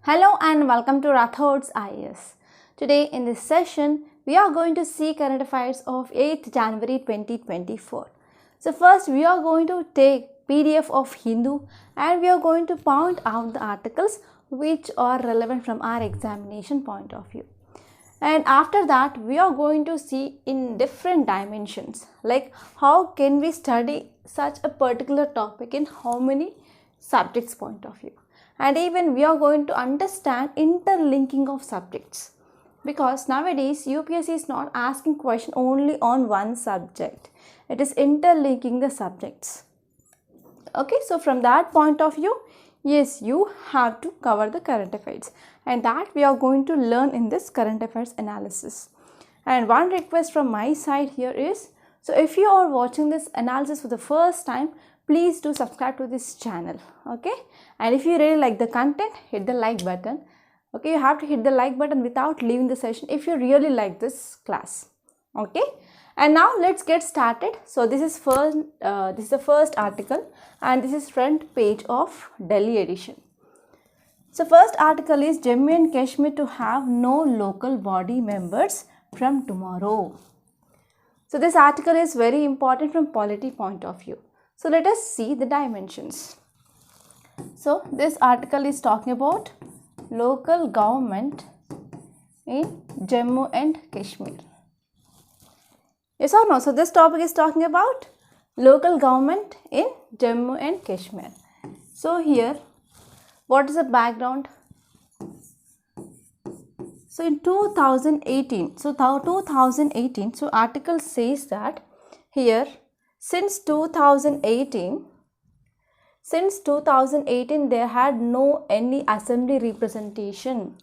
Hello and welcome to Rathods IAS. Today in this session, we are going to see current affairs of 8th January 2024. So first we are going to take PDF of Hindu and we are going to point out the articles which are relevant from our examination point of view. And after that, we are going to see in different dimensions, like how can we study such a particular topic in how many subjects point of view. And even we are going to understand interlinking of subjects, because nowadays UPSC is not asking question only on one subject. It is interlinking the subjects. Okay, so from that point of view, yes, you have to cover the current affairs, and that we are going to learn in this current affairs analysis. And one request from my side here is, so if you are watching this analysis for the first time, please do subscribe to this channel. Okay, and if you really like the content, hit the like button. Okay, you have to hit the like button without leaving the session if you really like this class. Okay, and now let's get started. So this is the first article, and this is front page of Delhi edition. So first article is Jammu and Kashmir to have no local body members from tomorrow. So this article is very important from polity point of view. So let us see the dimensions. So this article is talking about local government in Jammu and Kashmir. Yes or no? So this topic is talking about local government in Jammu and Kashmir. So here, what is the background? So in 2018, so article says that here, since 2018 there had no any assembly representation.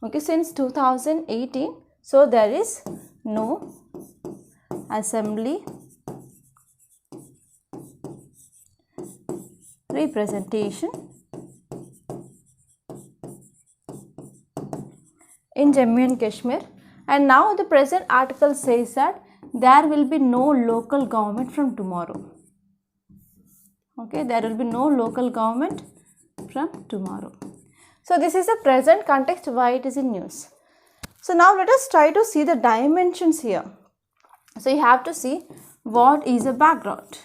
Okay, since 2018, so there is no assembly representation in Jammu and Kashmir, and now the present article says that there will be no local government from tomorrow. Okay, there will be no local government from tomorrow. So this is the present context why it is in news. So now let us try to see the dimensions here. So you have to see what is the background.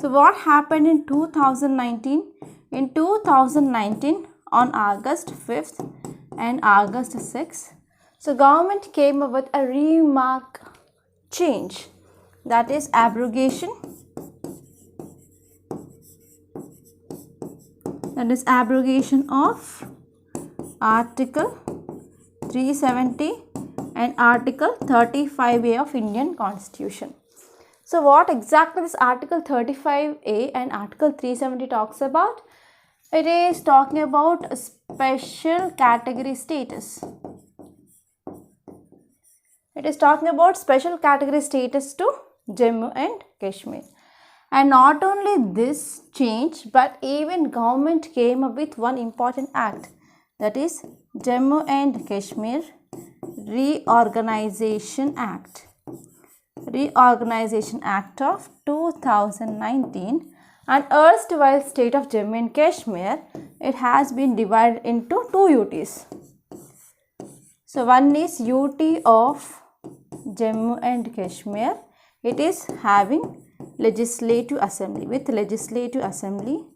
So what happened in 2019? In 2019 on August 5th and August 6th, so government came up with a remark change, that is abrogation. That is abrogation of Article 370 and Article 35A of Indian Constitution. So what exactly this Article 35A and Article 370 talks about? It is talking about special category status. It is talking about special category status to Jammu and Kashmir. And not only this change, but even government came up with one important act, that is Jammu and Kashmir Reorganization Act. Reorganization Act of 2019, and erstwhile state of Jammu and Kashmir, it has been divided into two UTs. So one is UT of Jammu and Kashmir. It is having legislative assembly, with legislative assembly,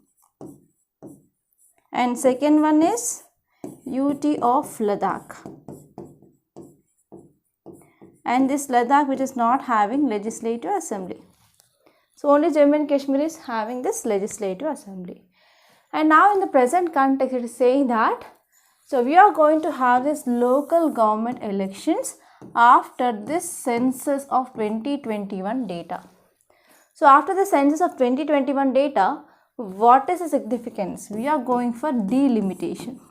and second one is UT of Ladakh, and this Ladakh which is not having legislative assembly. So only Jammu and Kashmir is having this legislative assembly. And now in the present context, it is saying that, so we are going to have this local government elections after this census of 2021 data. So after the census of 2021 data, what is the significance? We are going for delimitation.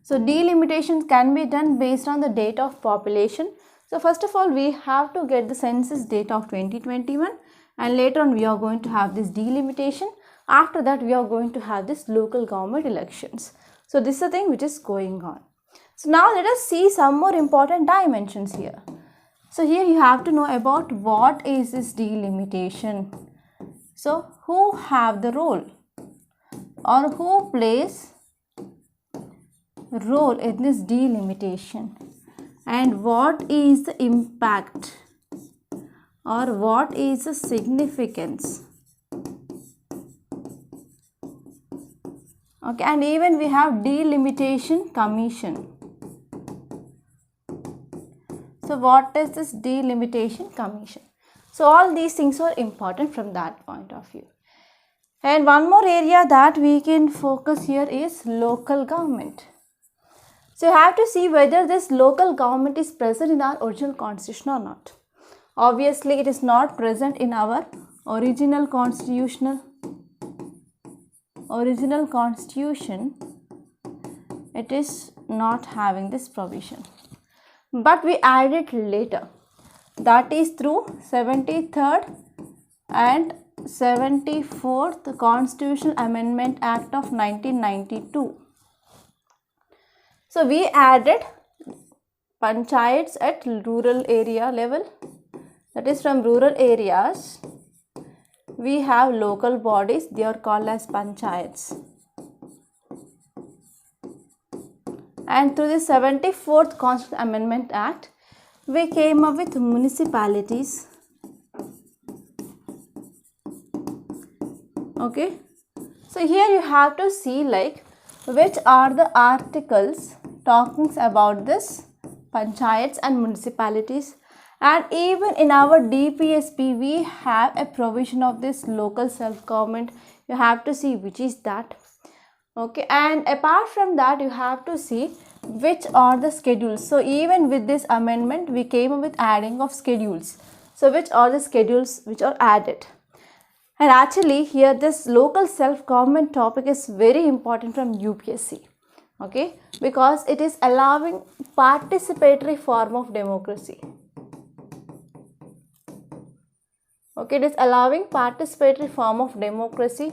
So delimitation can be done based on the data of population. So first of all, we have to get the census data of 2021, and later on we are going to have this delimitation. After that, we are going to have this local government elections. So this is the thing which is going on. So now let us see some more important dimensions here. So here you have to know about what is this delimitation. So who have the role or who plays role in this delimitation, and what is the impact or what is the significance. Okay, and even we have delimitation commission. So what is this delimitation commission? So all these things are important from that point of view. And one more area that we can focus here is local government. So you have to see whether this local government is present in our original constitution or not. Obviously it is not present in our original constitution. It is not having this provision, but we add it later, that is through 73rd and 74th Constitutional Amendment Act of 1992. So we added panchayats at rural area level, that is from rural areas we have local bodies, they are called as panchayats. And through the 74th Constitutional Amendment Act, we came up with municipalities. Okay, so here you have to see like which are the articles talking about this panchayats and municipalities. And even in our DPSP we have a provision of this local self-government. You have to see which is that. Okay, and apart from that you have to see which are the schedules. So even with this amendment we came up with adding of schedules. So which are the schedules which are added. And actually here this local self-government topic is very important from UPSC. Okay, because it is allowing participatory form of democracy. Okay, it is allowing participatory form of democracy,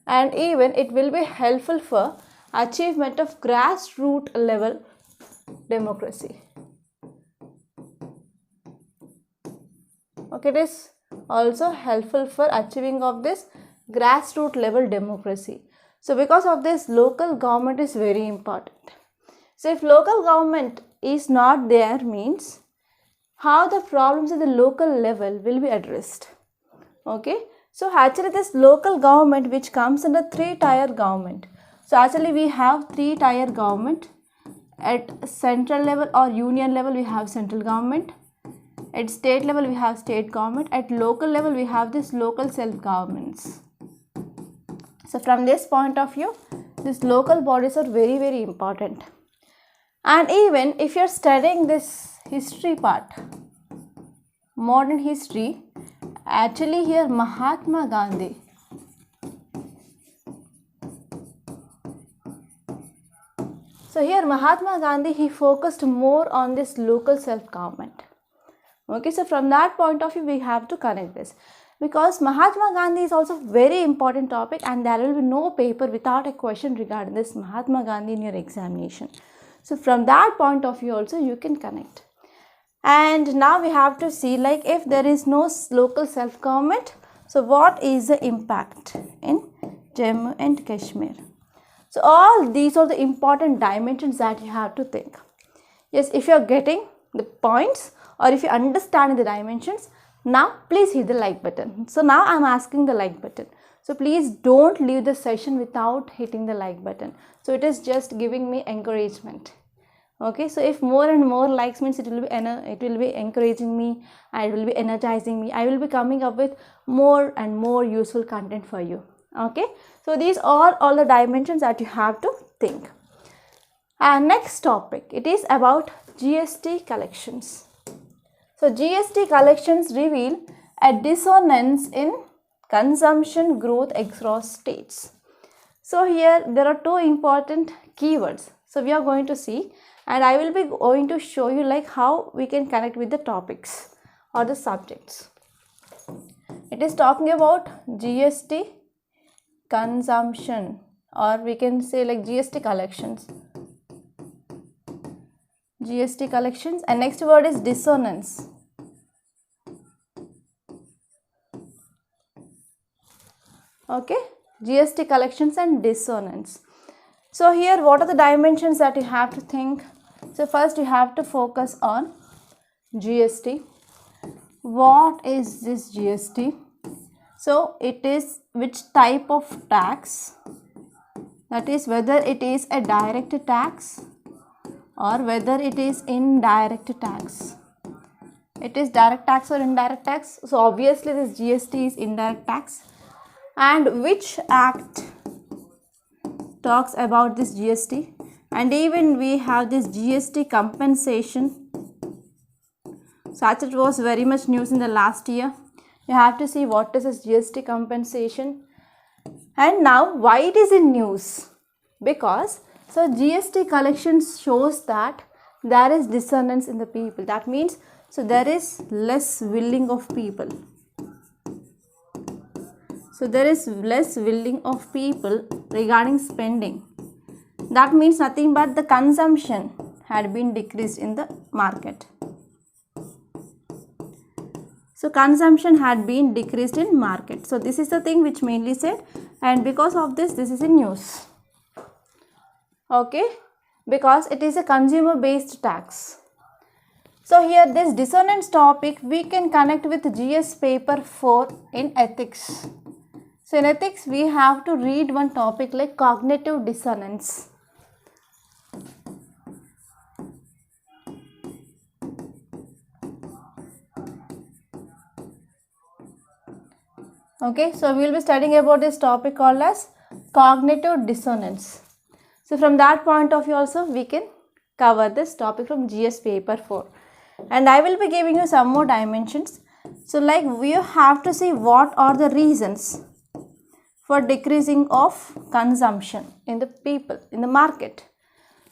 and even it will be helpful for achievement of grassroots level democracy. Okay, it is also helpful for achieving of this grassroots level democracy. So because of this, local government is very important. So if local government is not there, means how the problems at the local level will be addressed. Okay, so actually this local government which comes under 3-tier government. So actually we have 3-tier government. At central level or union level we have central government. At state level we have state government. At local level we have this local self-governments. So from this point of view, these local bodies are very, very important. And even if you are studying this history part, modern history, actually here Mahatma Gandhi, so here Mahatma Gandhi, he focused more on this local self-government. Okay, so from that point of view we have to connect this, because Mahatma Gandhi is also very important topic, and there will be no paper without a question regarding this Mahatma Gandhi in your examination. So from that point of view also you can connect. And now we have to see like if there is no local self-government, so what is the impact in Jammu and Kashmir? So all these are the important dimensions that you have to think. Yes, if you are getting the points or if you understand the dimensions, now please hit the like button. So now I am asking the like button. So please don't leave the session without hitting the like button. So it is just giving me encouragement. Okay, so if more and more likes means it will be encouraging me, and it will be energizing me. I will be coming up with more and more useful content for you. Okay, so these are all the dimensions that you have to think. And next topic, it is about GST collections. So GST collections reveal a dissonance in consumption growth across states. So here there are two important keywords. So we are going to see, and I will be going to show you like how we can connect with the topics or the subjects. It is talking about GST consumption, or we can say like GST collections. GST collections, and next word is dissonance. Okay, GST collections and dissonance. So here what are the dimensions that you have to think? So first you have to focus on GST. What is this GST? So it is which type of tax, that is whether it is a direct tax or whether it is indirect tax. It is direct tax or indirect tax. So obviously this GST is indirect tax. And which act talks about this GST? And even we have this GST compensation. So as it was very much news in the last year, you have to see what is this GST compensation. And now why it is in news? Because so GST collections shows that there is dissonance in the people. That means so there is less willing of people. So there is less willing of people regarding spending. That means nothing but the consumption had been decreased in the market. So consumption had been decreased in market. So this is the thing which mainly said, and because of this is in news. Okay, because it is a consumer based tax. So here this dissonance topic we can connect with GS paper 4 in ethics. So in ethics we have to read one topic like cognitive dissonance. Okay, so we will be studying about this topic called as cognitive dissonance. So from that point of view also we can cover this topic from GS paper 4. And I will be giving you some more dimensions. So like we have to see what are the reasons for decreasing of consumption in the people, in the market.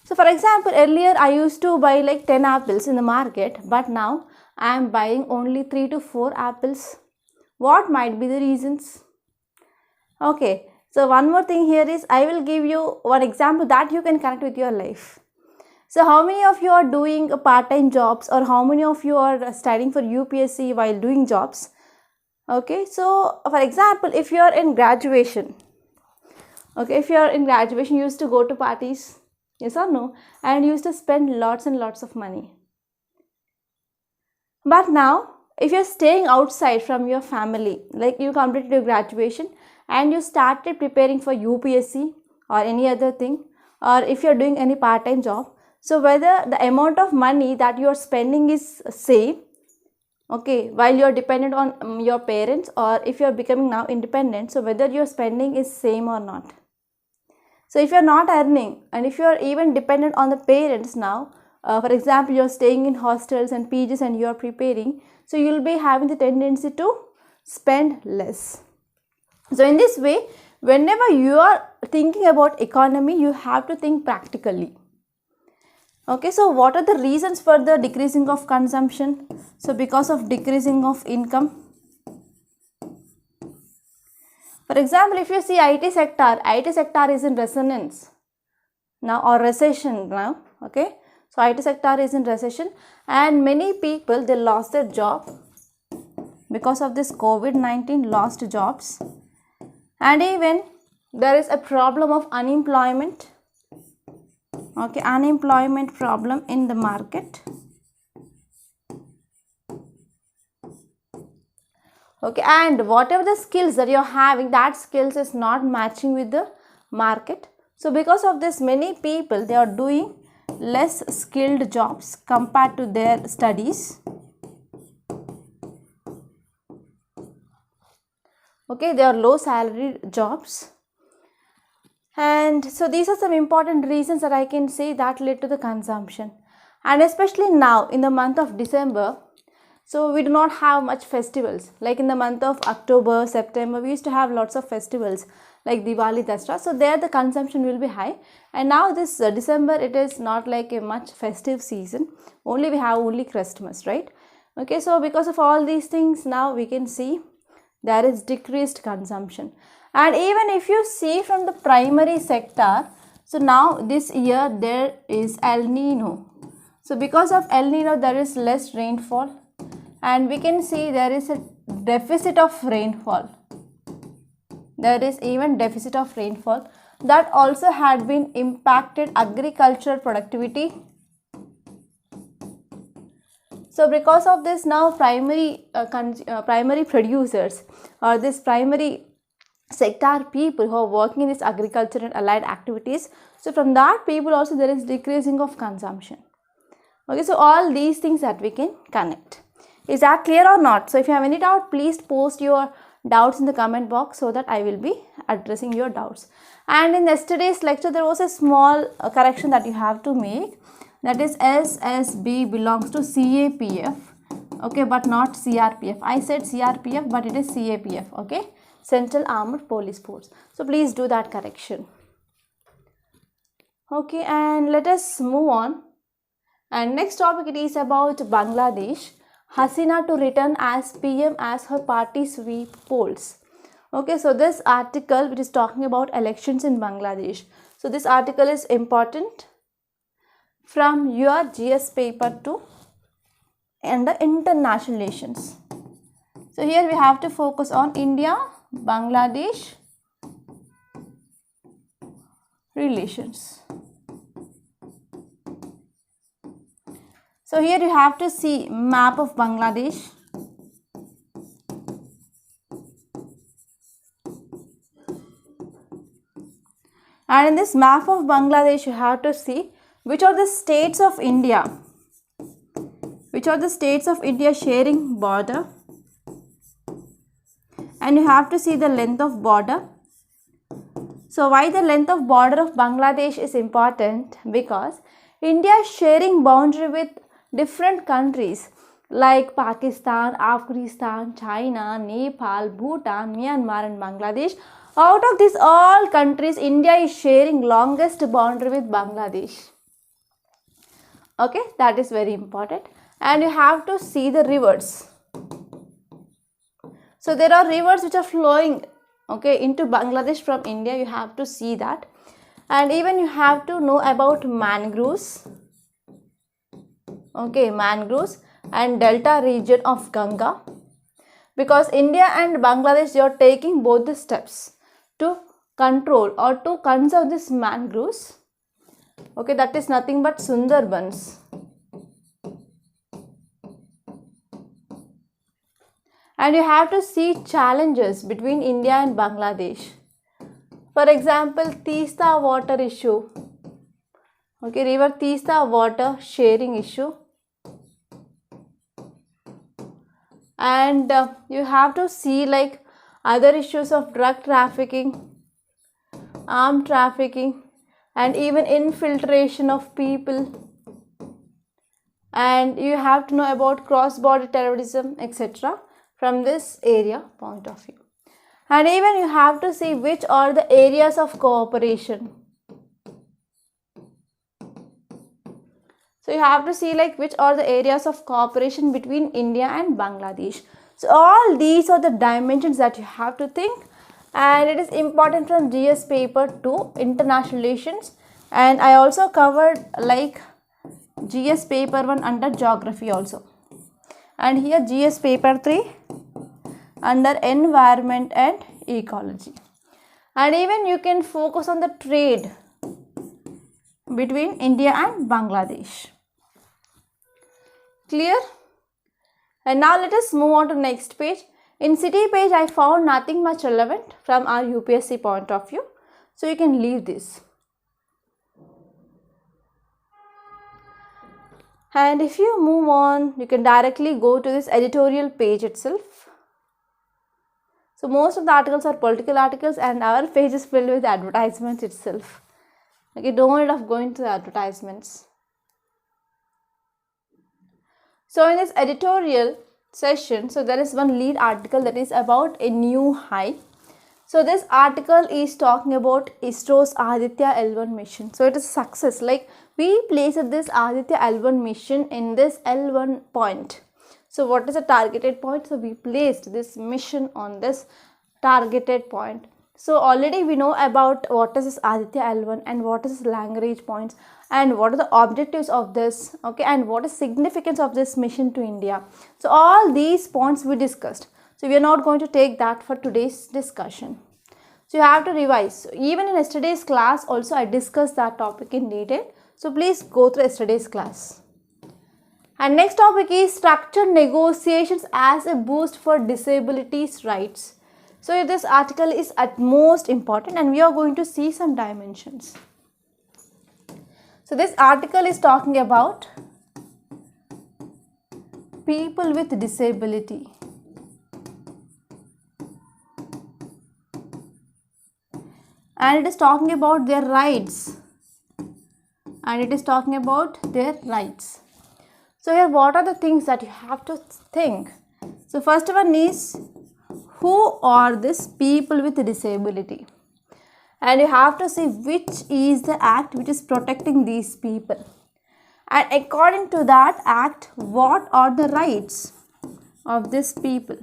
So for example, earlier I used to buy like 10 apples in the market, but now I am buying only 3 to 4 apples. What might be the reasons? Okay, so one more thing here is I will give you one example that you can connect with your life. So how many of you are doing part-time jobs, or how many of you are studying for UPSC while doing jobs? Okay, so for example, if you are in graduation, okay, if you are in graduation, you used to go to parties, yes or no, and you used to spend lots and lots of money. But now, if you're staying outside from your family, like you completed your graduation and you started preparing for UPSC or any other thing, or if you're doing any part-time job, so whether the amount of money that you're spending is same, okay, while you're dependent on your parents, or if you're becoming now independent, so whether your spending is same or not. So if you're not earning and if you're even dependent on the parents now, for example, you're staying in hostels and PGs and you're preparing, so you'll be having the tendency to spend less. So in this way, whenever you are thinking about economy, you have to think practically. Okay, so what are the reasons for the decreasing of consumption? So because of decreasing of income. For example, if you see IT sector is in resonance now, or recession now, okay. So IT sector is in recession and many people, they lost their job because of this COVID-19, lost jobs, and even there is a problem of unemployment, okay, unemployment problem in the market. Okay, and whatever the skills that you're having, that skills is not matching with the market. So because of this, many people, they are doing less skilled jobs compared to their studies. Okay, they are low salary jobs. And so these are some important reasons that I can say that led to the consumption. And especially now in the month of December, so we do not have much festivals. Like in the month of October, September, we used to have lots of festivals like Diwali, Dasra. So there the consumption will be high. And now this December, it is not like a much festive season. Only we have only Christmas, right? Okay, so because of all these things, now we can see there is decreased consumption. And even if you see from the primary sector, so now this year there is El Nino. So because of El Nino, there is less rainfall. And we can see there is a deficit of rainfall. there is even deficit of rainfall. That also had been impacted agricultural productivity. So because of this, now primary producers or this primary sector people who are working in this agriculture and allied activities, so from that people also there is decreasing of consumption. Okay, so all these things that we can connect. Is that clear or not? So if you have any doubt, please post your doubts in the comment box so that I will be addressing your doubts. And in yesterday's lecture, there was a small correction that you have to make. That is SSB belongs to CAPF. Okay, but not CRPF. I said CRPF, but it is CAPF. Okay, Central Armed Police Force. So please do that correction. Okay, and let us move on. And next topic it is about Bangladesh. Hasina to return as PM as her party sweep polls. Okay, so this article which is talking about elections in Bangladesh. So this article is important from your GS paper 2 and the international relations. So here we have to focus on India, Bangladesh relations. So here you have to see map of Bangladesh. And in this map of Bangladesh, you have to see which are the states of India. Which are the states of India sharing border. And you have to see the length of border. So why the length of border of Bangladesh is important? Because India is sharing boundary with different countries like Pakistan, Afghanistan, China, Nepal, Bhutan, Myanmar and Bangladesh. Out of these all countries, India is sharing longest boundary with Bangladesh. Okay, that is very important. And you have to see the rivers. So there are rivers which are flowing, okay, into Bangladesh from India. You have to see that. And even you have to know about mangroves. Okay, mangroves and delta region of Ganga, because India and Bangladesh, they are taking both the steps to control or to conserve this mangroves. Okay, that is nothing but Sundarbans. And you have to see challenges between India and Bangladesh. For example, Teesta water issue. Okay, river Teesta water sharing issue. And you have to see like other issues of drug trafficking, armed trafficking and even infiltration of people. And you have to know about cross-border terrorism, etc. from this area point of view. And even you have to see which are the areas of cooperation. So you have to see like which are the areas of cooperation between India and Bangladesh. So all these are the dimensions that you have to think, and it is important from GS paper 2 international relations, and I also covered like GS paper 1 under geography also, and here GS paper 3 under environment and ecology. And even you can focus on the trade between India and Bangladesh. Clear? And now let us move on to next page. In city page, I found nothing much relevant from our UPSC point of view. So you can leave this. And if you move on, you can directly go to this editorial page itself. So most of the articles are political articles and our page is filled with advertisements itself. Okay, don't need of going to the advertisements. So in this editorial session, so there is one lead article that is about a new high. So this article is talking about ISRO's Aditya L1 mission. So it is success, like we placed this Aditya L1 mission in this L1 point. So what is a targeted point? So we placed this mission on this targeted point. So already we know about what is this Aditya L1 and what is Lagrange points and what are the objectives of this, okay, and what is significance of this mission to India. So all these points we discussed. So we are not going to take that for today's discussion. So you have to revise. So even in yesterday's class also I discussed that topic in detail. So please go through yesterday's class. And next topic is structured negotiations as a boost for disabilities rights. So this article is at most important and we are going to see some dimensions. So this article is talking about people with disability. And it is talking about their rights. And it is talking about their rights. So here what are the things that you have to think? So first one is, who are these people with disability? And you have to see which is the act which is protecting these people. And according to that act, what are the rights of these people?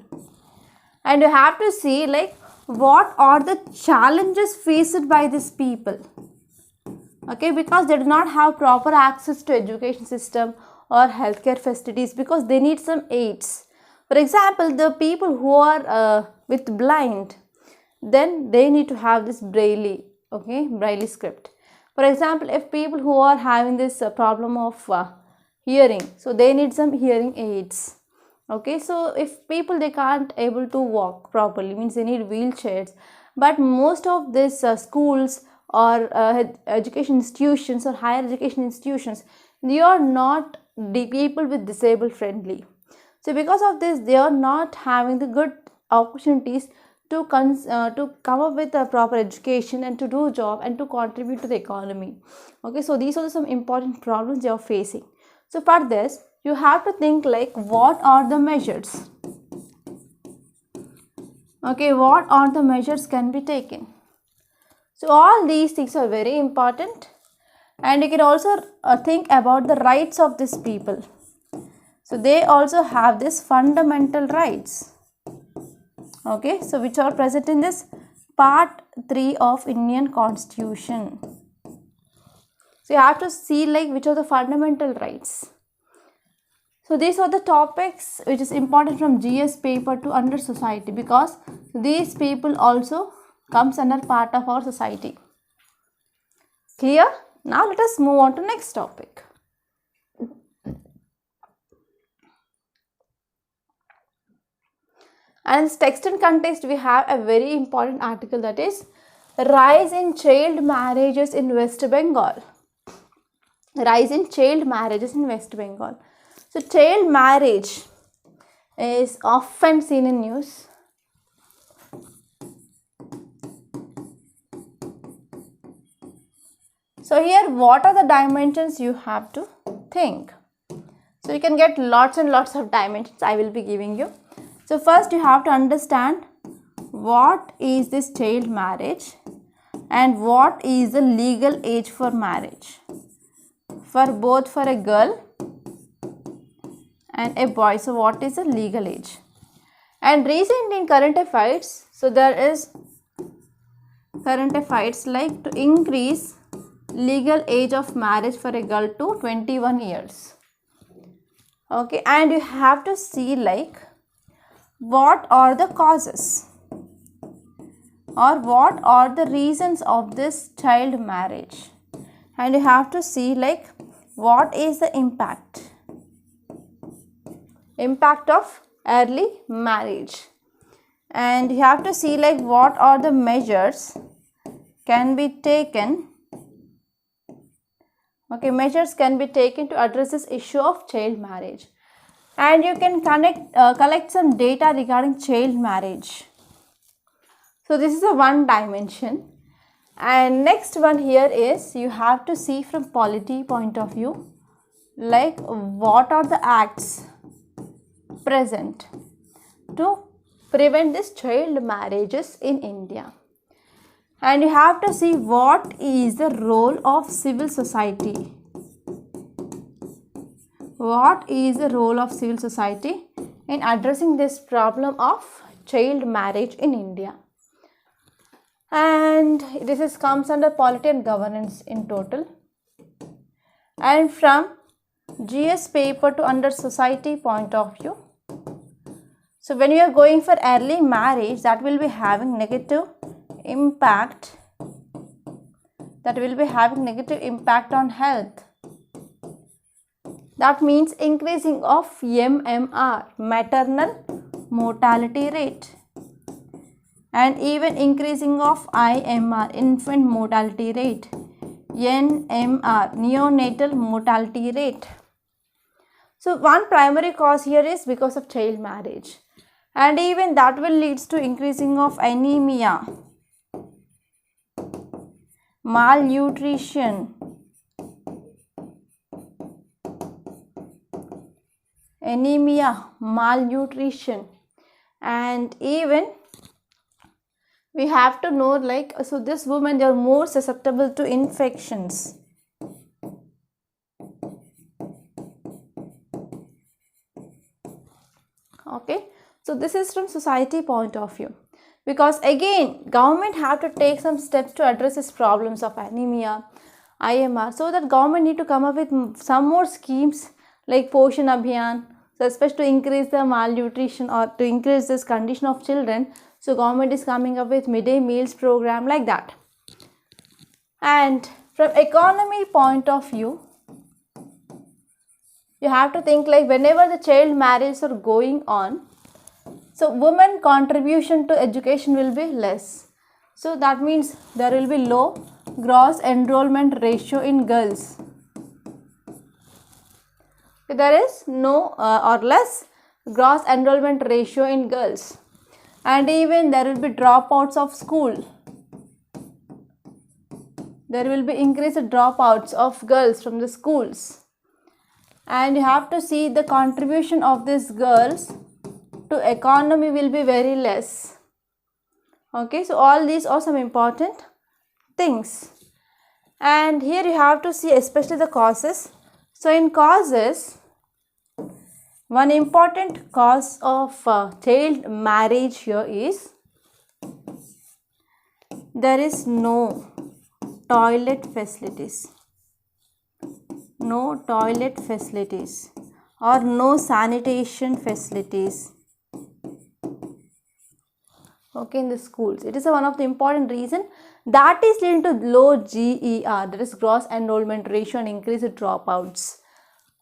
And you have to see like what are the challenges faced by these people. Okay, because they do not have proper access to education system or healthcare facilities because they need some aids. For example, the people who are with blind, then they need to have this braille, okay, braille script. For example, if people who are having this problem of hearing, so they need some hearing aids. Okay, so if people they can't able to walk properly, means they need wheelchairs. But most of these schools or education institutions or higher education institutions, they are not the people with disabled friendly. So because of this, they are not having the good opportunities to come up with a proper education and to do a job and to contribute to the economy. Okay, so these are some important problems they are facing. So for this, you have to think like what are the measures? Okay, what are the measures can be taken? So all these things are very important, and you can also think about the rights of these people. So they also have these fundamental rights. Okay, so which are present in this part 3 of Indian Constitution. So you have to see like which are the fundamental rights. So these are the topics which is important from GS paper to under society, because these people also comes under part of our society. Clear? Now let us move on to next topic. And in text and context we have a very important article, that is rise in child marriages in West Bengal. Rise in child marriages in West Bengal. So child marriage is often seen in news. So here what are the dimensions you have to think? So you can get lots and lots of dimensions I will be giving you. So first you have to understand what is this child marriage and what is the legal age for marriage for both for a girl and a boy. So what is the legal age? And recently in current affairs, so there is current affairs like to increase legal age of marriage for a girl to 21 years. Okay, and you have to see like what are the causes or what are the reasons of this child marriage, and you have to see like what is the impact of early marriage, and you have to see like what are the measures can be taken. Okay, measures can be taken to address this issue of child marriage, and you can collect some data regarding child marriage. So this is a one dimension, and next one here is you have to see from polity point of view like what are the acts present to prevent this child marriages in India. And you have to see what is the role of civil society. What is the role of civil society in addressing this problem of child marriage in India? And this comes under polity and governance in total. And from GS paper to under society point of view. So when you are going for early marriage, that will be having negative impact, that will be having negative impact on health. That means increasing of MMR, maternal mortality rate, and even increasing of IMR, infant mortality rate, NMR, neonatal mortality rate. So one primary cause here is because of child marriage, and even that will leads to increasing of anemia, malnutrition, and even we have to know, like, so this women, they are more susceptible to infections. Okay, so this is from society point of view, because again government have to take some steps to address these problems of anemia, IMR. So that government need to come up with some more schemes like Poshan Abhiyan, so especially to increase the malnutrition or to increase this condition of children. So government is coming up with midday meals program like that. And from economy point of view, you have to think like whenever the child marriages are going on, so women contribution to education will be less. So that means there will be low gross enrollment ratio in girls. There is no or less gross enrollment ratio in girls, and even there will be dropouts of school. There will be increased dropouts of girls from the schools, and you have to see the contribution of these girls to economy will be very less. Okay, so all these are some important things, and here you have to see especially the causes. So in causes, one important cause of child marriage here is there is no toilet facilities, or no sanitation facilities. Okay, in the schools, it is one of the important reason that is leading to low GER, that is gross enrollment ratio, and increased dropouts.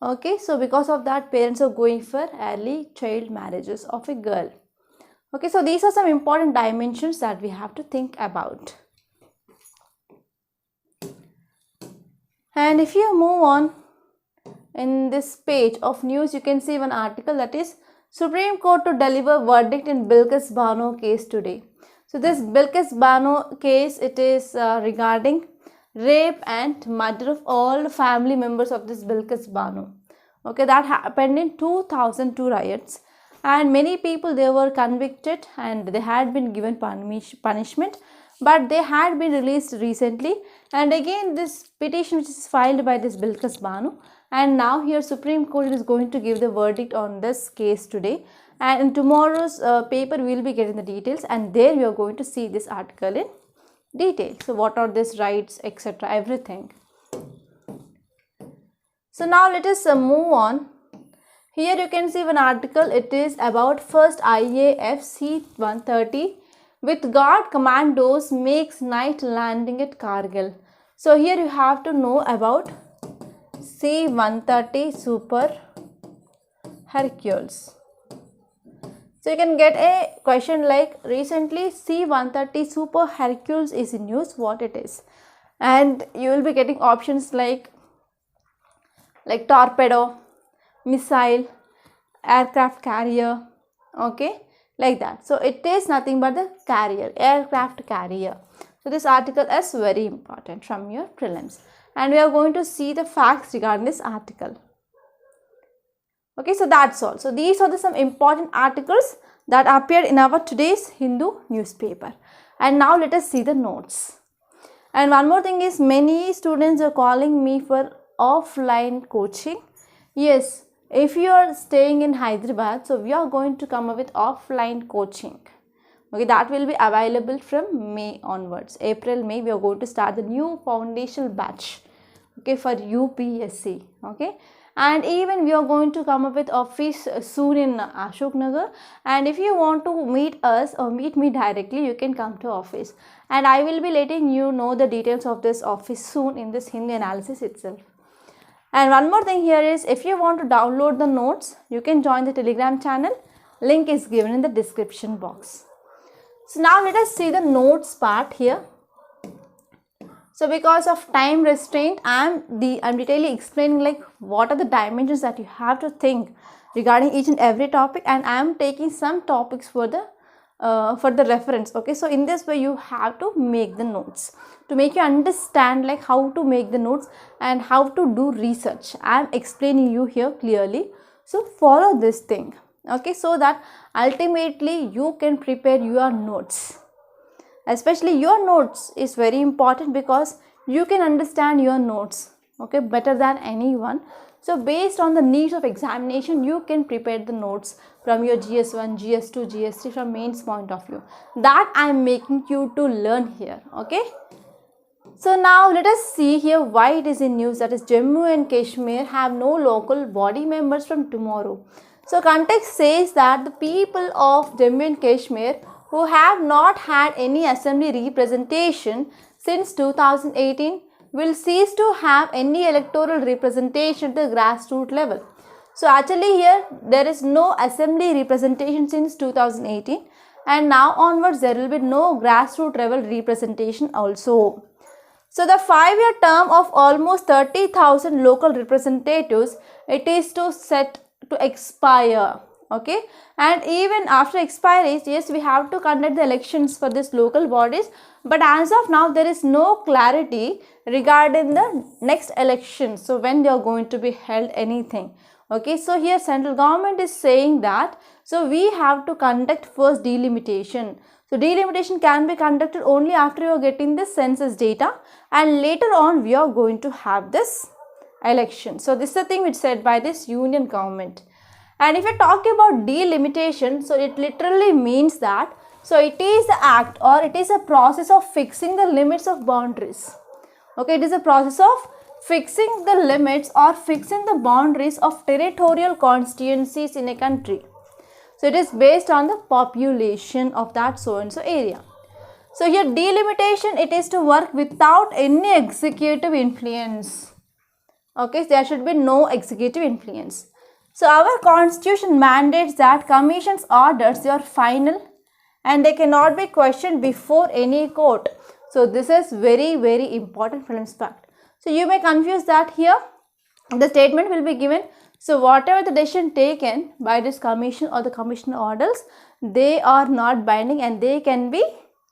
Okay, so because of that, parents are going for early child marriages of a girl. Okay, so these are some important dimensions that we have to think about. And if you move on in this page of news, you can see one article that is Supreme Court to deliver verdict in Bilkis Bano case today. So this Bilkis Bano case, it is regarding rape and murder of all family members of this Bilkis Bano. Okay, that happened in 2002 riots, and many people, they were convicted and they had been given punishment, but they had been released recently. And again this petition which is filed by this Bilkis Bano, and now here Supreme Court is going to give the verdict on this case today, and in tomorrow's paper we will be getting the details, and there we are going to see this article in detail. So what are these rights, etc., everything. So now let us move on. Here you can see one article, it is about first IAF C-130 with guard commandos makes night landing at Kargil. So here you have to know about C-130 Super Hercules. So you can get a question like recently C-130 Super Hercules is in news, what it is, and you will be getting options like torpedo, missile, aircraft carrier, okay, like that. So it is nothing but the carrier, aircraft carrier. So this article is very important from your prelims, and we are going to see the facts regarding this article. Okay, so that's all. So these are some important articles that appeared in our today's Hindu newspaper. And now let us see the notes. And one more thing is, many students are calling me for offline coaching. Yes, if you are staying in Hyderabad, so we are going to come up with offline coaching. Okay, that will be available from May onwards. April, May, we are going to start the new foundational batch, okay, for UPSC. Okay, and even we are going to come up with office soon in Ashok Nagar. And if you want to meet us or meet me directly, you can come to office, and I will be letting you know the details of this office soon in this Hindi analysis itself. And one more thing here is, if you want to download the notes, you can join the Telegram channel. Link is given in the description box. So now let us see the notes part here. So because of time restraint, I'm detailing explaining like what are the dimensions that you have to think regarding each and every topic, and I am taking some topics for the reference. Okay, so in this way you have to make the notes to make you understand like how to make the notes and how to do research. I am explaining you here clearly, so follow this thing. Okay, so that ultimately you can prepare your notes. Especially your notes is very important because you can understand your notes, okay, better than anyone. So based on the needs of examination, you can prepare the notes from your GS1, GS2, GS3 from mains point of view. That I am making you to learn here. Okay. So now let us see here why it is in news, that is Jammu and Kashmir have no local body members from tomorrow. So context says that the people of Jammu and Kashmir who have not had any assembly representation since 2018 will cease to have any electoral representation at the grassroots level. So actually here there is no assembly representation since 2018, and now onwards there will be no grassroots level representation also. So the 5-year term of almost 30,000 local representatives, it is to set to expire. Okay, and even after expiry, yes, we have to conduct the elections for these local bodies, but as of now there is no clarity regarding the next election, so when they are going to be held, anything. Okay, so here central government is saying that, so we have to conduct first delimitation. So delimitation can be conducted only after you are getting the census data, and later on we are going to have this election. So this is the thing which said by this union government. And if you talk about delimitation, so it literally means that, so it is the act or it is a process of fixing the limits of boundaries. Okay, it is a process of fixing the limits or fixing the boundaries of territorial constituencies in a country. So it is based on the population of that so and so area. So here delimitation, it is to work without any executive influence. Okay, there should be no executive influence. So our constitution mandates that commission's orders, they are final and they cannot be questioned before any court. So this is very, very important prelims fact. So you may confuse that here. The statement will be given. So whatever the decision taken by this commission or the commission orders, they are not binding and they can be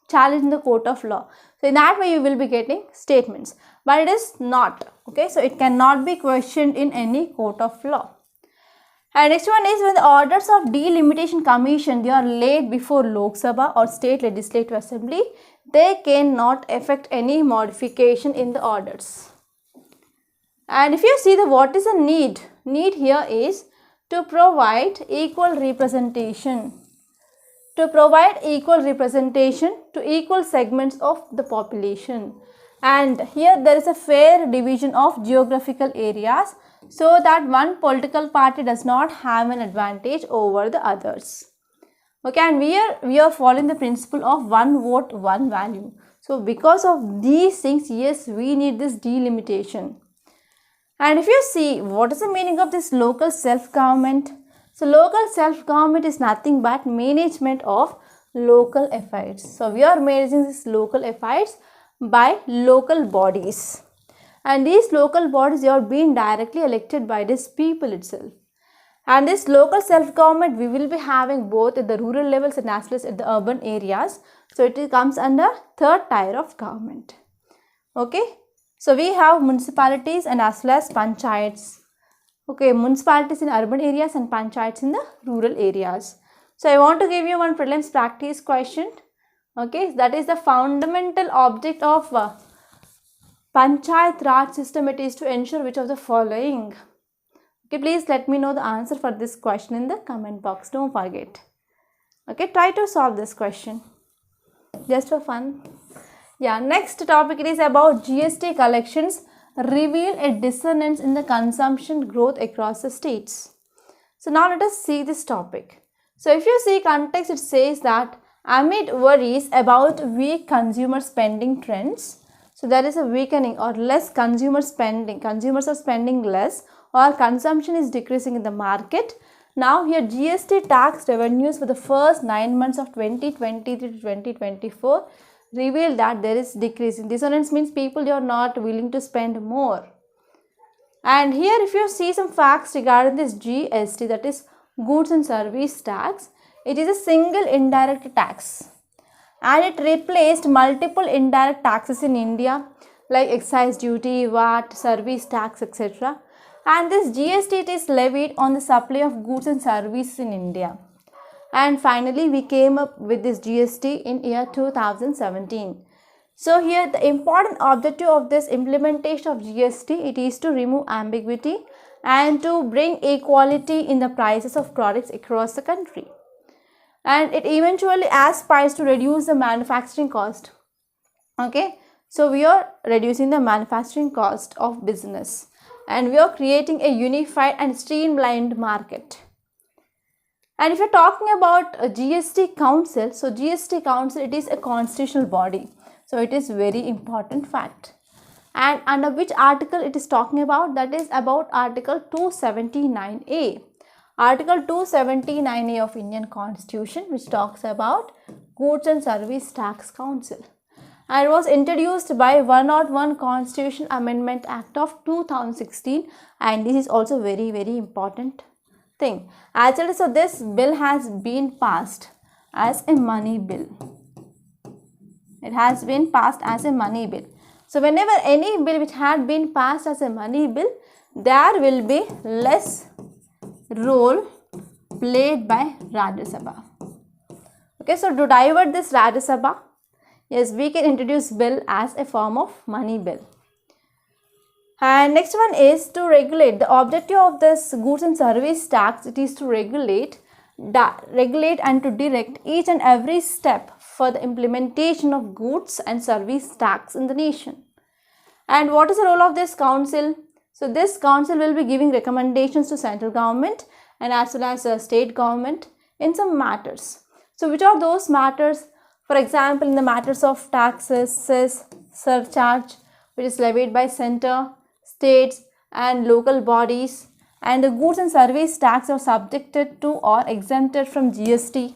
challenged in the court of law. So in that way you will be getting statements, but it is not. Okay, so it cannot be questioned in any court of law. And next one is, when the orders of delimitation commission, they are laid before Lok Sabha or state legislative assembly, they cannot affect any modification in the orders. And if you see the what is the need here is to provide equal representation, to provide equal representation to equal segments of the population. And here there is a fair division of geographical areas, so that one political party does not have an advantage over the others. Okay, and we are following the principle of one vote, one value. So because of these things, yes, we need this delimitation. And if you see what is the meaning of this local self-government, so local self-government is nothing but management of local affairs. So we are managing this local affairs by local bodies. And these local bodies, they are being directly elected by this people itself. And this local self-government, we will be having both at the rural levels and as well as at the urban areas. So it comes under third tier of government. Okay. So we have municipalities and as well as panchayats. Okay, municipalities in urban areas and panchayats in the rural areas. So I want to give you one prelims practice question. Okay, that is the fundamental object of Panchayat Raj system. It is to ensure which of the following. Okay, please let me know the answer for this question in the comment box. Don't forget. Okay, try to solve this question just for fun. Yeah, next topic, it is about GST collections reveal a dissonance in the consumption growth across the states. So now let us see this topic. So if you see context, it says that amid worries about weak consumer spending trends, so there is a weakening or less consumer spending, consumers are spending less or consumption is decreasing in the market. Now here GST tax revenues for the first 9 months of 2023 to 2024 reveal that there is decrease. Dissonance means people are not willing to spend more. And here if you see some facts regarding this GST, that is goods and service tax, it is a single indirect tax and it replaced multiple indirect taxes in India like excise duty, VAT, service tax, etc. And this GST it is levied on the supply of goods and services in India. And finally we came up with this GST in year 2017. So here the important objective of this implementation of GST, it is to remove ambiguity and to bring equality in the prices of products across the country. And it eventually aspires to reduce the manufacturing cost. Okay, so we are reducing the manufacturing cost of business and we are creating a unified and streamlined market. And if you're talking about a GST Council, so GST Council, it is a constitutional body. So it is very important fact. And under which article it is talking about? That is about Article 279A. Article 279A of Indian Constitution, which talks about Goods and Service Tax Council. And it was introduced by 101 Constitution Amendment Act of 2016. And this is also very, very important thing. Actually, so this bill has been passed as a money bill. It has been passed as a money bill. So whenever any bill which had been passed as a money bill, there will be less role played by Rajya Sabha. Okay, so to divert this Rajya Sabha, yes, we can introduce bill as a form of money bill. And next one is to regulate. The objective of this goods and service tax, it is to regulate and to direct each and every step for the implementation of goods and service tax in the nation. And what is the role of this council? So this council will be giving recommendations to central government and as well as state government in some matters. So which are those matters? For example, in the matters of taxes, cess, surcharge, which is levied by center, states and local bodies, and the goods and service tax are subjected to or exempted from GST.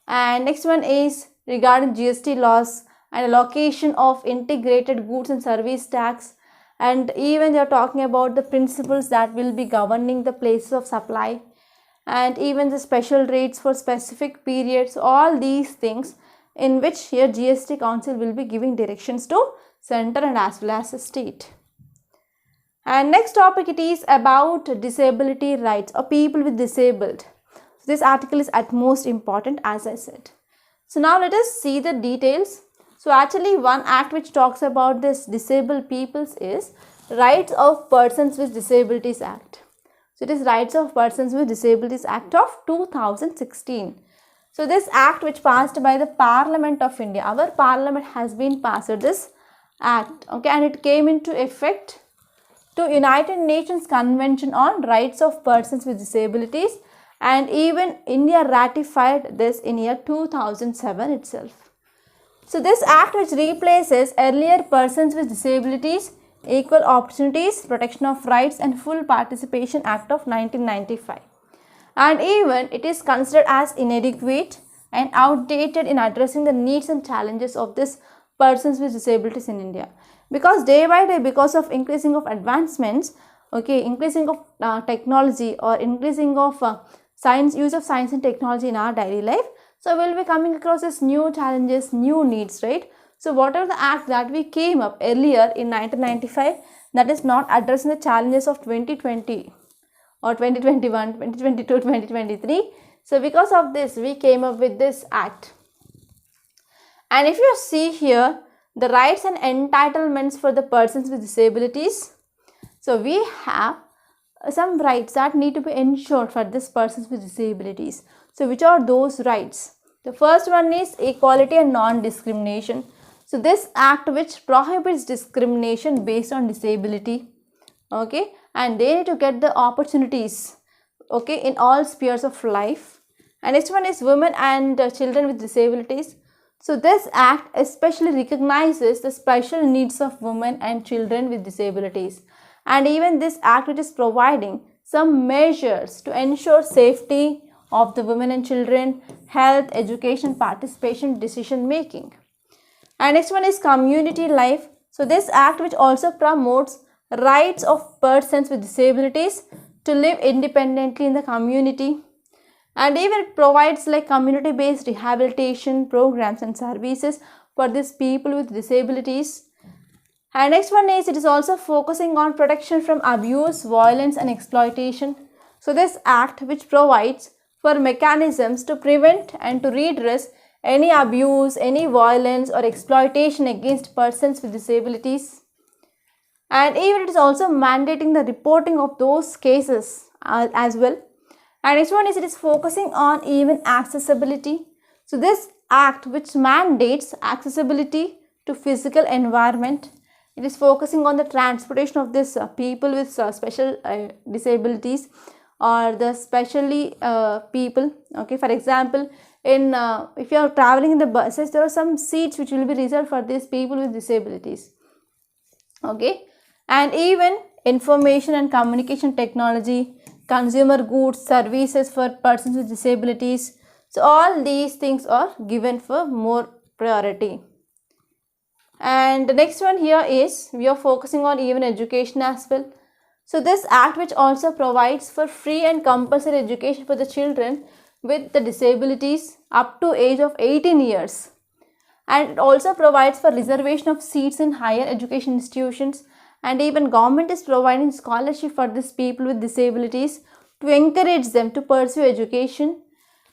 And next one is regarding GST laws and allocation of integrated goods and service tax, and even they are talking about the principles that will be governing the places of supply and even the special rates for specific periods, all these things in which here GST Council will be giving directions to center and as well as the state. And next topic, it is about disability rights or people with disabled. So this article is at most important, as I said. So now let us see the details. So actually one act which talks about this disabled peoples is Rights of Persons with Disabilities Act. So it is Rights of Persons with Disabilities Act of 2016. So this act which passed by the Parliament of India, our Parliament has been passed this act, okay, and it came into effect to United Nations Convention on Rights of Persons with Disabilities, and even India ratified this in year 2007 itself. So this act which replaces earlier Persons with Disabilities, Equal Opportunities, Protection of Rights and Full Participation Act of 1995. And even it is considered as inadequate and outdated in addressing the needs and challenges of this persons with disabilities in India. Because day by day, because of increasing of advancements, okay, increasing of technology or increasing of use of science and technology in our daily life, so we'll be coming across this new challenges, new needs, right? So whatever the act that we came up earlier in 1995, that is not addressing the challenges of 2020 or 2021, 2022, 2023. So because of this, we came up with this act. And if you see here, the rights and entitlements for the persons with disabilities, so we have some rights that need to be ensured for this persons with disabilities. So which are those rights? The first one is equality and non-discrimination. So this act which prohibits discrimination based on disability, okay, and they need to get the opportunities, okay, in all spheres of life. And next one is women and children with disabilities. So this act especially recognizes the special needs of women and children with disabilities, and even this act which is providing some measures to ensure safety of the women and children, health, education, participation, decision making. And next one is community life. So this act which also promotes rights of persons with disabilities to live independently in the community, and even it provides like community based rehabilitation programs and services for these people with disabilities. And next one is it is also focusing on protection from abuse, violence and exploitation. So this act which provides for mechanisms to prevent and to redress any abuse, any violence or exploitation against persons with disabilities. And even it is also mandating the reporting of those cases as well. And next one is it is focusing on even accessibility. So this act which mandates accessibility to physical environment, it is focusing on the transportation of this people with special disabilities or the specially people, okay. For example, in if you are traveling in the buses, there are some seats which will be reserved for these people with disabilities, okay. And even information and communication technology, consumer goods, services for persons with disabilities. So all these things are given for more priority. And the next one here is we are focusing on even education as well. So this act which also provides for free and compulsory education for the children with the disabilities up to age of 18 years. And it also provides for reservation of seats in higher education institutions, and even government is providing scholarship for these people with disabilities to encourage them to pursue education.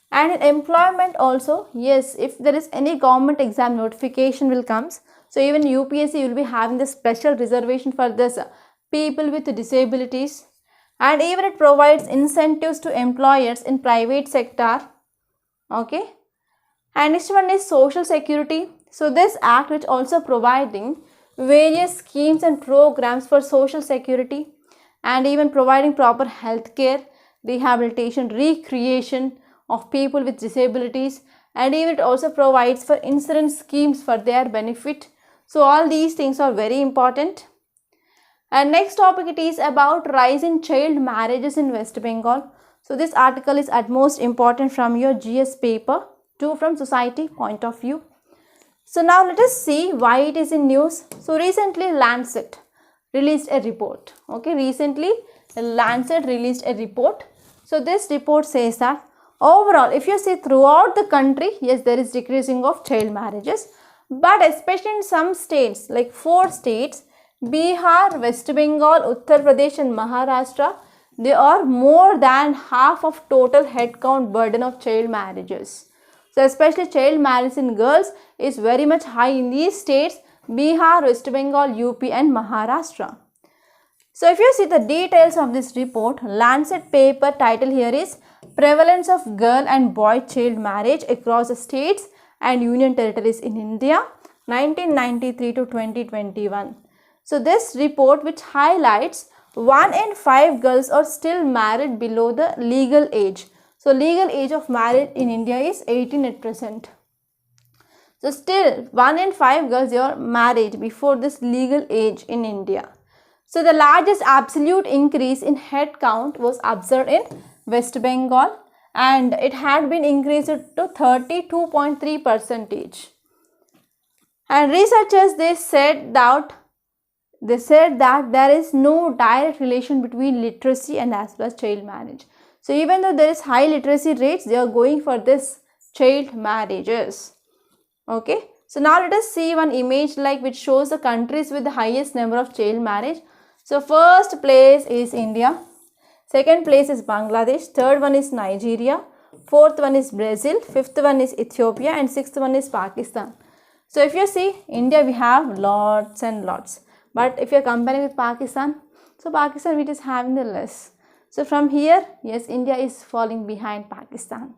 And in employment also, yes, if there is any government exam notification will comes, so even UPSC will be having the special reservation for this people with disabilities. And even it provides incentives to employers in private sector, okay. And next one is social security. So this act which also providing various schemes and programs for social security, and even providing proper health care, rehabilitation, recreation of people with disabilities, and even it also provides for insurance schemes for their benefit. So all these things are very important. And next topic it is about rise in child marriages in West Bengal. So this article is at most important from your GS paper 2 from society point of view. So now let us see why it is in news. So recently Lancet released a report. Okay, recently Lancet released a report. So this report says that overall, if you see throughout the country, yes, there is decreasing of child marriages, but especially in some states like 4 states, Bihar, West Bengal, Uttar Pradesh and Maharashtra, they are more than half of total headcount burden of child marriages. So especially child marriage in girls is very much high in these states, Bihar, West Bengal, UP and Maharashtra. So if you see the details of this report, Lancet paper title here is Prevalence of Girl and Boy Child Marriage Across the States and Union Territories in India 1993 to 2021. So this report which highlights 1 in 5 girls are still married below the legal age. So legal age of marriage in India is 18 at present. So still 1 in 5 girls are married before this legal age in India. So the largest absolute increase in head count was observed in West Bengal, and it had been increased to 32.3%. And researchers they said that there is no direct relation between literacy and as well as child marriage. So even though there is high literacy rates, they are going for this child marriages. Okay. So now let us see one image like which shows the countries with the highest number of child marriage. So first place is India, second place is Bangladesh, third one is Nigeria, fourth one is Brazil, fifth one is Ethiopia and sixth one is Pakistan. So if you see India, we have lots and lots, but if you are comparing with Pakistan, so Pakistan it is having the less. So from here, yes, India is falling behind Pakistan.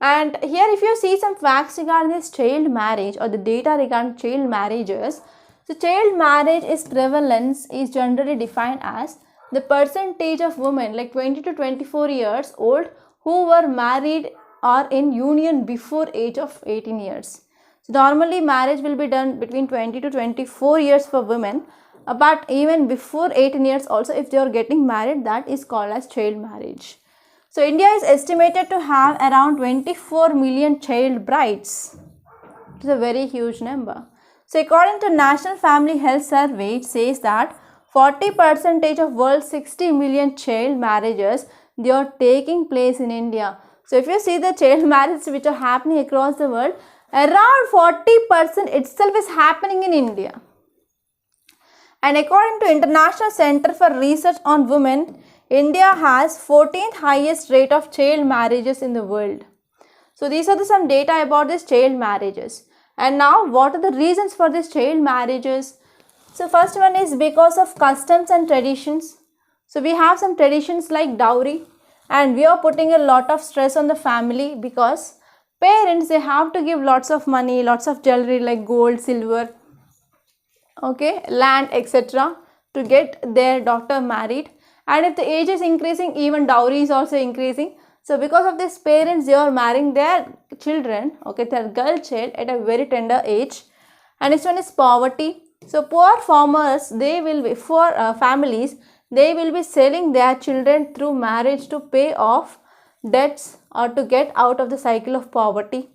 And here if you see some facts regarding this child marriage or the data regarding child marriages, so child marriage is prevalence is generally defined as the percentage of women like 20 to 24 years old who were married or in union before age of 18 years. So normally marriage will be done between 20 to 24 years for women, but even before 18 years also if they are getting married, that is called as child marriage. So India is estimated to have around 24 million child brides. It is a very huge number. So according to National Family Health Survey, it says that 40% of world's 60 million child marriages, they are taking place in India. So if you see the child marriages which are happening across the world, around 40% itself is happening in India. And according to International Center for Research on Women, India has 14th highest rate of child marriages in the world. So these are some data about this child marriages. And now what are the reasons for these child marriages? So first one is because of customs and traditions. So we have some traditions like dowry, and we are putting a lot of stress on the family because parents, they have to give lots of money, lots of jewelry like gold, silver, okay, land, etc. to get their daughter married. And if the age is increasing, even dowry is also increasing. So because of this, parents, they are marrying their children, okay, their girl child at a very tender age. And this one is poverty. So poor farmers, they will be, for families, they will be selling their children through marriage to pay off debts or to get out of the cycle of poverty.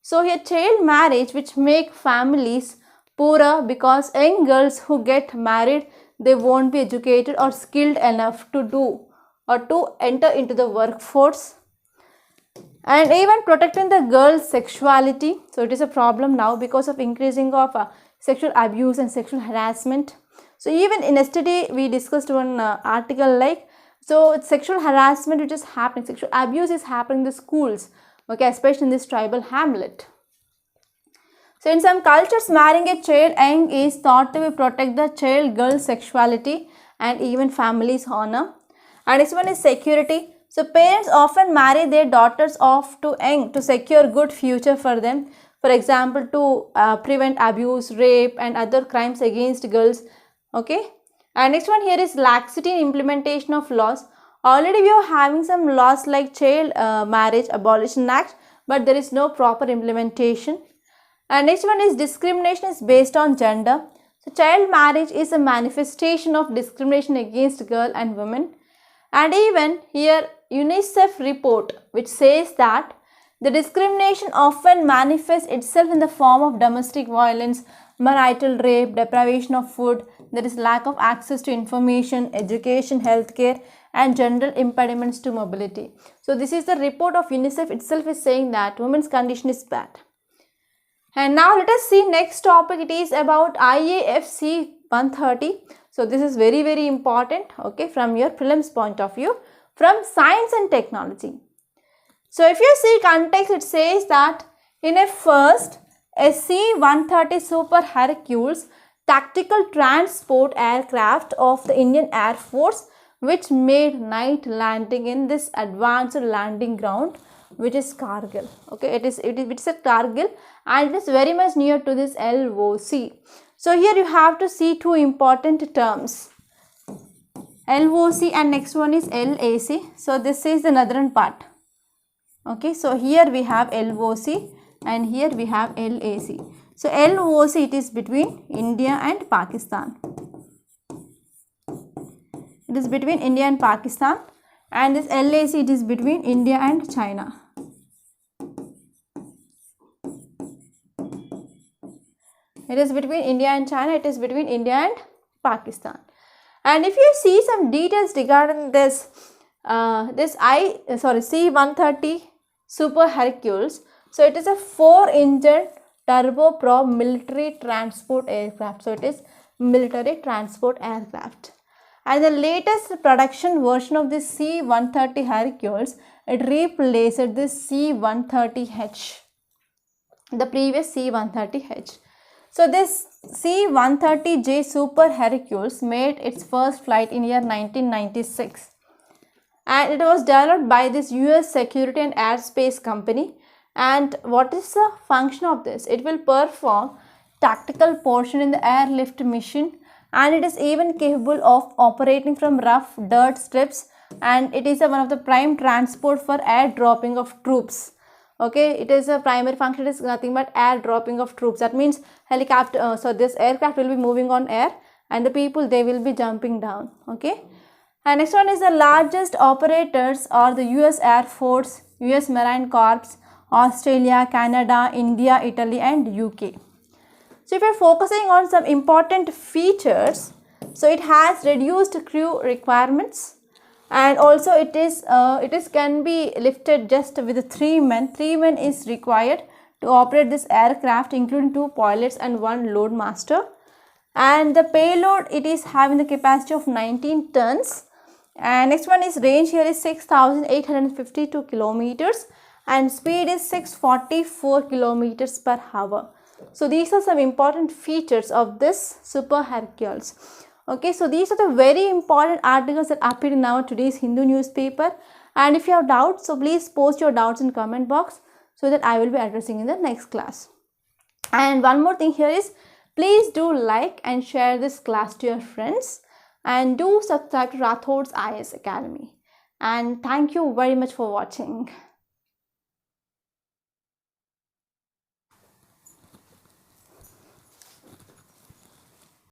So here child marriage which make families poorer because young girls who get married, they won't be educated or skilled enough to do or to enter into the workforce. And even protecting the girl's sexuality. So it is a problem now because of increasing of sexual abuse and sexual harassment. So even in yesterday we discussed one article like, so it's sexual harassment which is happening, sexual abuse is happening in the schools, okay, especially in this tribal hamlet. So in some cultures, marrying a child young is thought to protect the child girl's sexuality and even family's honor. And this one is security. So parents often marry their daughters off to young to secure good future for them. For example, to prevent abuse, rape and other crimes against girls. Okay. And next one here is laxity in implementation of laws. Already we are having some laws like Child Marriage Abolition Act, but there is no proper implementation. And next one is discrimination is based on gender. So child marriage is a manifestation of discrimination against girl and women. And even here UNICEF report which says that the discrimination often manifests itself in the form of domestic violence, marital rape, deprivation of food, there is lack of access to information, education, healthcare and general impediments to mobility. So this is the report of UNICEF itself is saying that women's condition is bad. And now let us see next topic. It is about IAFC 130. So this is very important, okay, from your prelims point of view, from science and technology. So if you see context, it says that in a first a C-130 Super Hercules tactical transport aircraft of the Indian Air Force which made night landing in this advanced landing ground which is Kargil. Okay, it is a Kargil and it is very much near to this LOC. So here you have to see two important terms, LOC and next one is LAC. So this is the northern part. Okay, so here we have LOC and here we have LAC. So LOC it is between India and Pakistan. It is between India and Pakistan, and this LAC it is between India and China. It is between India and China, it is between India and Pakistan. And if you see some details regarding this, C-130 Super Hercules, so it is a 4-engine turboprop military transport aircraft. So it is military transport aircraft. And the latest production version of this C-130 Hercules, it replaced this C-130H, the previous C-130H. So this C-130J Super Hercules made its first flight in year 1996. and it was developed by this US Security and Airspace Company. And what is the function of this? It will perform tactical portion in the airlift mission, and it is even capable of operating from rough dirt strips, and it is one of the prime transport for air dropping of troops. Okay, it is a primary function is nothing but air dropping of troops. That means helicopter, so this aircraft will be moving on air and the people, they will be jumping down. Okay, and next one is the largest operators are the US Air Force, US Marine Corps, Australia, Canada, India, Italy and UK. So if you are focusing on some important features, so it has reduced crew requirements, and also it can be lifted just with 3 men. 3 men is required to operate this aircraft, including 2 pilots and 1 load master. And the payload, it is having the capacity of 19 tons. And next one is range here is 6,852 kilometers and speed is 644 kilometers per hour. So these are some important features of this Super Hercules. Okay, so these are the very important articles that appeared in our today's Hindu newspaper. And if you have doubts, so please post your doubts in comment box so that I will be addressing in the next class. And one more thing here is, please do like and share this class to your friends, and do subscribe to Rathods IAS Academy. And thank you very much for watching.